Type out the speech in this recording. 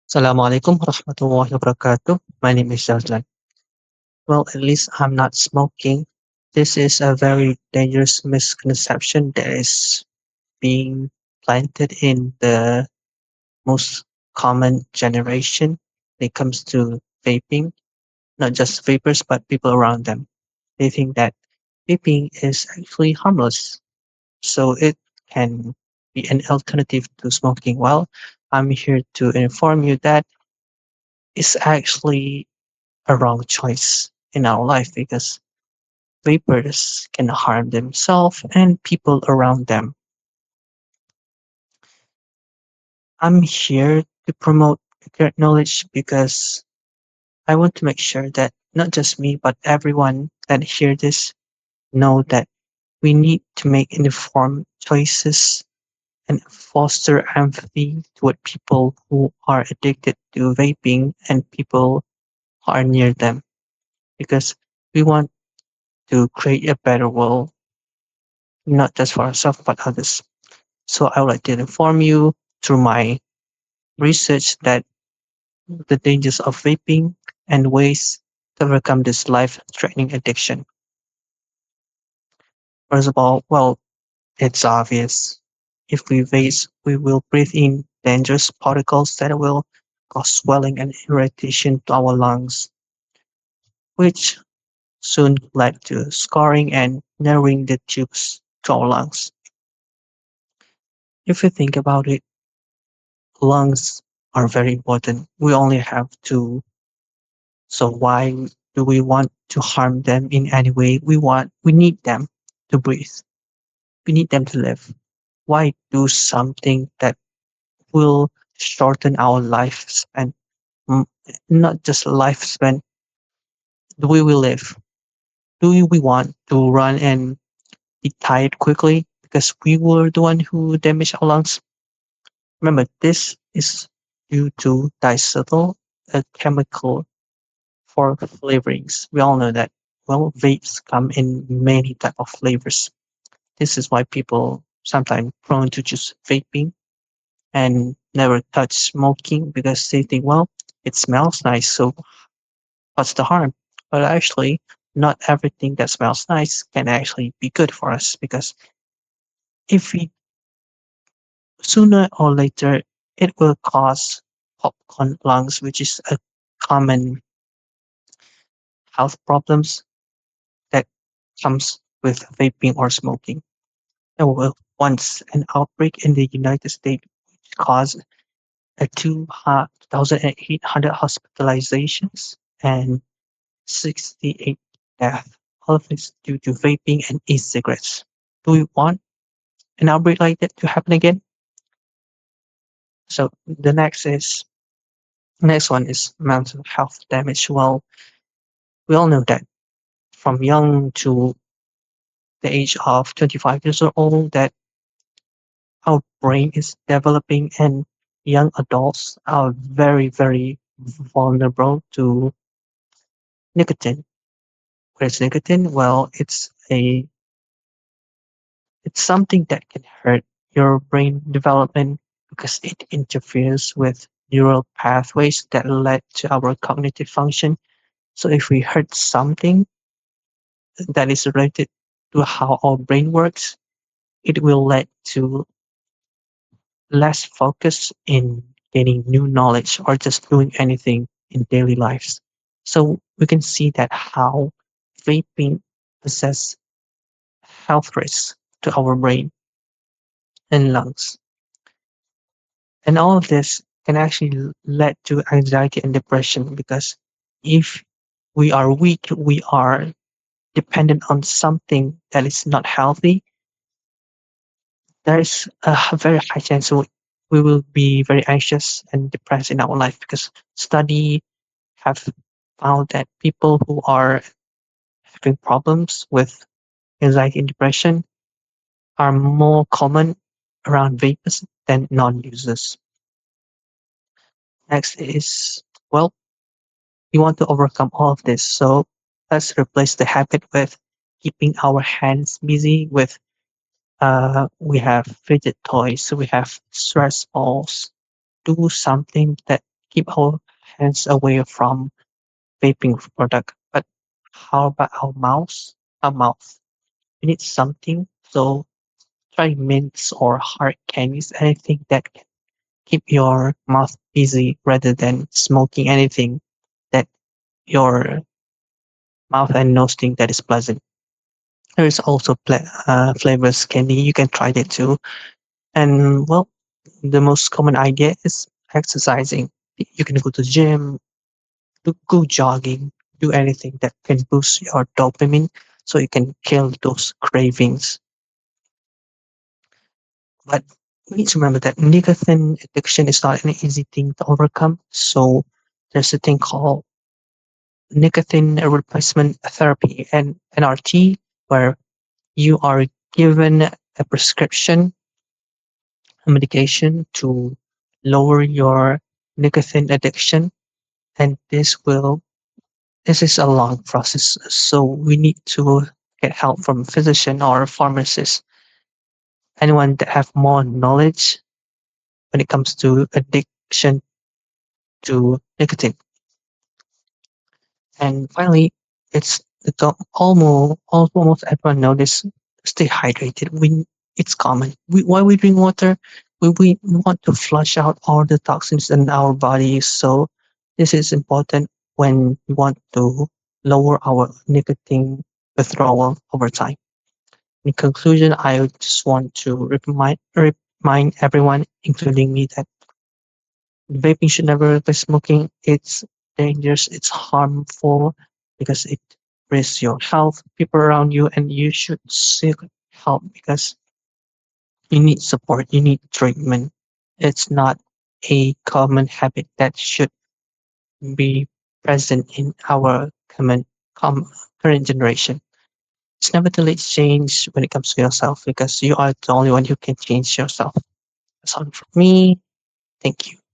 Assalamualaikum warahmatullahi wabarakatuh. My name is Jazlan. Well, at least I'm not smoking. This is a very dangerous misconception that is being planted in the most common generation when it comes to vaping, not just vapors, but people around them. They think that vaping is actually harmless, so it can be an alternative to smoking. Well, I'm here to inform you that it's actually a wrong choice in our life because vapors can harm themselves and people around them. I'm here to promote accurate knowledge because I want to make sure that not just me, but everyone that hear this know that we need to make informed choices and foster empathy toward people who are addicted to vaping and people who are near them because we want to create a better world, not just for ourselves, but others. So I would like to inform you through my research that the dangers of vaping and ways to overcome this life-threatening addiction. First of all, well, it's obvious. If we vape, we will breathe in dangerous particles that will cause swelling and irritation to our lungs, which soon led to scarring and narrowing the tubes to our lungs. If you think about it, lungs are very important. We only have two. So why do we want to harm them in any way? We need them to breathe. We need them to live. Why do something that will shorten our lifespan? Mm, Not just lifespan, do we will live? Do we want to run and be tired quickly because we were the one who damaged our lungs? Remember, this is due to diacetyl, a chemical for flavorings. We all know that. Well, vapes come in many type of flavors. This is why people sometimes prone to just vaping and never touch smoking because they think, well, it smells nice, so what's the harm? But actually, not everything that smells nice can actually be good for us because if we sooner or later it will cause popcorn lungs, which is a common health problems that comes with vaping or smoking. There was once an outbreak in the United States which caused 2,800 hospitalizations and 68 deaths. All of this due to vaping and e-cigarettes. Do we want an outbreak like that to happen again? So the next one is mental health damage. Well, we all know that from young to the age of 25 years old that our brain is developing and young adults are very, very vulnerable to nicotine. What is nicotine? Well, it's something that can hurt your brain development because it interferes with neural pathways that led to our cognitive function. So if we hurt something that is related to how our brain works, it will lead to less focus in gaining new knowledge or just doing anything in daily lives. So we can see that how vaping possesses health risks to our brain and lungs. And all of this can actually lead to anxiety and depression because if we are weak, we are dependent on something that is not healthy, there is a very high chance we will be very anxious and depressed in our life because study have found that people who are having problems with anxiety and depression are more common around vapors than non-users. Next is, well, we want to overcome all of this. So let's replace the habit with keeping our hands busy with we have fidget toys, we have stress balls. Do something that keep our hands away from vaping product. But how about our mouth? Our mouth. We need something. So try mints or hard candies, anything that can keep your mouth busy rather than smoking anything that your mouth and nose think that is pleasant. There is also flavors candy. You can try that too. And well, the most common idea is exercising. You can go to gym, go jogging, do anything that can boost your dopamine so you can kill those cravings. But we need to remember that nicotine addiction is not an easy thing to overcome. So there's a thing called nicotine replacement therapy and NRT, where you are given a prescription medication to lower your nicotine addiction. And this is a long process. So we need to get help from a physician or a pharmacist, anyone that have more knowledge when it comes to addiction to nicotine. And finally, almost everyone know this. Stay hydrated. It's common. Why we drink water? We want to flush out all the toxins in our body. So this is important when we want to lower our nicotine withdrawal over time. In conclusion, I just want to remind everyone, including me, that vaping should never replace smoking. It's dangerous, it's harmful because it risks your health, people around you, and you should seek help because you need support, you need treatment. It's not a common habit that should be present in our com- current generation. It's never too late to change when it comes to yourself because you are the only one who can change yourself. That's all from me. Thank you.